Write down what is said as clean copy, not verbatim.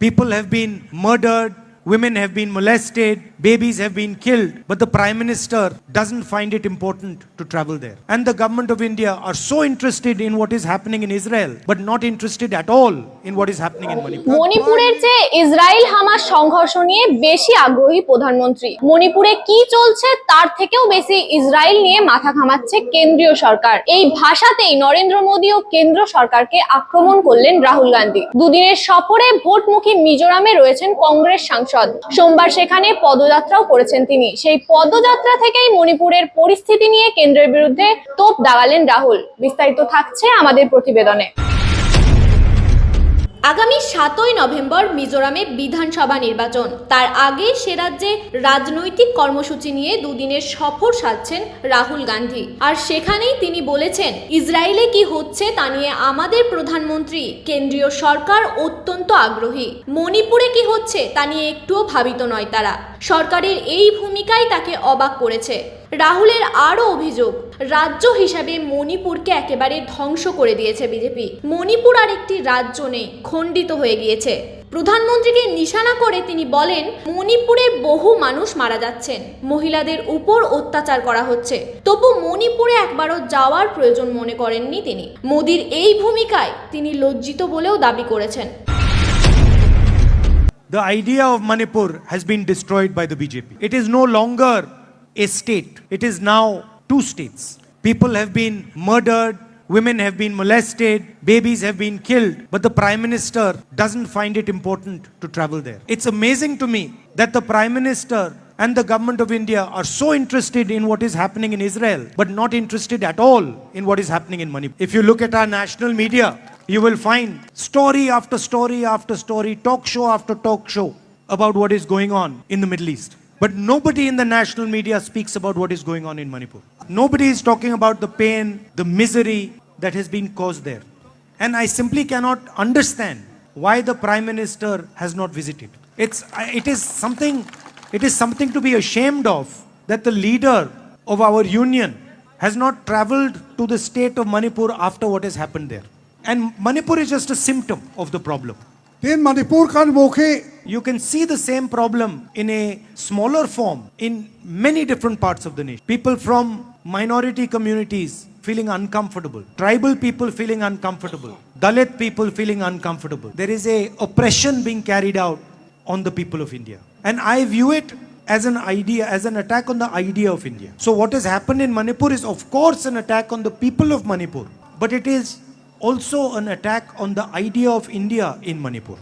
People have been murdered, women have been molested, babies have been killed, but the Prime Minister doesn't find it important to travel there. And the government of India are so interested in what is happening in Israel, but not interested at all in what is happening in Manipur. মণিপুরের চেয়ে Israel Hamas সংঘর্ষ নিয়ে বেশি আগ্রহী প্রধানমন্ত্রী। মণিপুরে কি চলছে তার থেকেও বেশি ইসরায়েল নিয়ে মাথা ঘামাচ্ছে কেন্দ্রীয় সরকার। এই ভাষাতেই নরেন্দ্র মোদী ও কেন্দ্র সরকারকে আক্রমণ করলেন রাহুল গান্ধী। দুদিনের সফরে ভোটমুখী মিজোরামে রয়েছেন কংগ্রেস সাংসদ। সোমবার সেখানে পদযাত্রাও করেছেন তিনি। সেই পদযাত্রা থেকেই মণিপুরের পরিস্থিতি নিয়ে কেন্দ্রের বিরুদ্ধে তোপ দাগালেন রাহুল। বিস্তারিত থাকছে আমাদের প্রতিবেদনে। আগামী 7ই নভেম্বর মিজোরামে বিধানসভা নির্বাচন। তার আগে সে রাজ্যে রাজনৈতিক কর্মসূচি নিয়ে দুদিনের সফর সাধছেন রাহুল গান্ধী। আর সেখানেই তিনি বলেছেন, ইসরায়েলে কি হচ্ছে তা নিয়ে আমাদের প্রধানমন্ত্রী কেন্দ্রীয় সরকার অত্যন্ত আগ্রহী। মণিপুরে কি হচ্ছে তা নিয়ে একটুও ভাবিত নয় তারা। সরকারের এই ভূমিকাই তাকে অবাক করেছে। রাহুলের আরও অভিযোগ, রাজ্য হিসাবে মণিপুরকে একেবারে ধ্বংস করে দিয়েছে বিজেপি। মণিপুর আর একটি রাজ্য নেই, খণ্ডিত হয়ে গিয়েছে। প্রধানমন্ত্রীকে নিশানা করে তিনি বলেন, মণিপুরে বহু মানুষ মারা যাচ্ছেন, মহিলাদের উপর অত্যাচার করা হচ্ছে। তবু মণিপুরে একবারও যাওয়ার প্রয়োজন মনে করেননি তিনি। মোদির এই ভূমিকায় তিনি লজ্জিত বলেও দাবি করেছেন। The idea of Manipur has been destroyed by the BJP. It is no longer a state. It is now two states. People have been murdered, women have been molested, babies have been killed, but the Prime Minister doesn't find it important to travel there. It's amazing to me that the Prime Minister and the government of India are so interested in what is happening in Israel, but not interested at all in what is happening in Manipur. If you look at our national media, you will find story after story after story, talk show after talk show about what is going on in the Middle East. But nobody in the national media speaks about what is going on in Manipur. Nobody is talking about the pain, the misery that has been caused there. And I simply cannot understand why the Prime Minister has not visited. It is something to be ashamed of that the leader of our union has not traveled to the state of Manipur after what has happened there. And Manipur is just a symptom of the problem. In Manipur kan mokhe You can see the same problem in a smaller form in many different parts of the nation. People from minority communities feeling uncomfortable, tribal people feeling uncomfortable, Dalit people feeling uncomfortable. There is a oppression being carried out on the people of India. And I view it as an attack on the idea of India. So what has happened in Manipur is of course an attack on the people of Manipur, but it is also an attack on the idea of India in Manipur.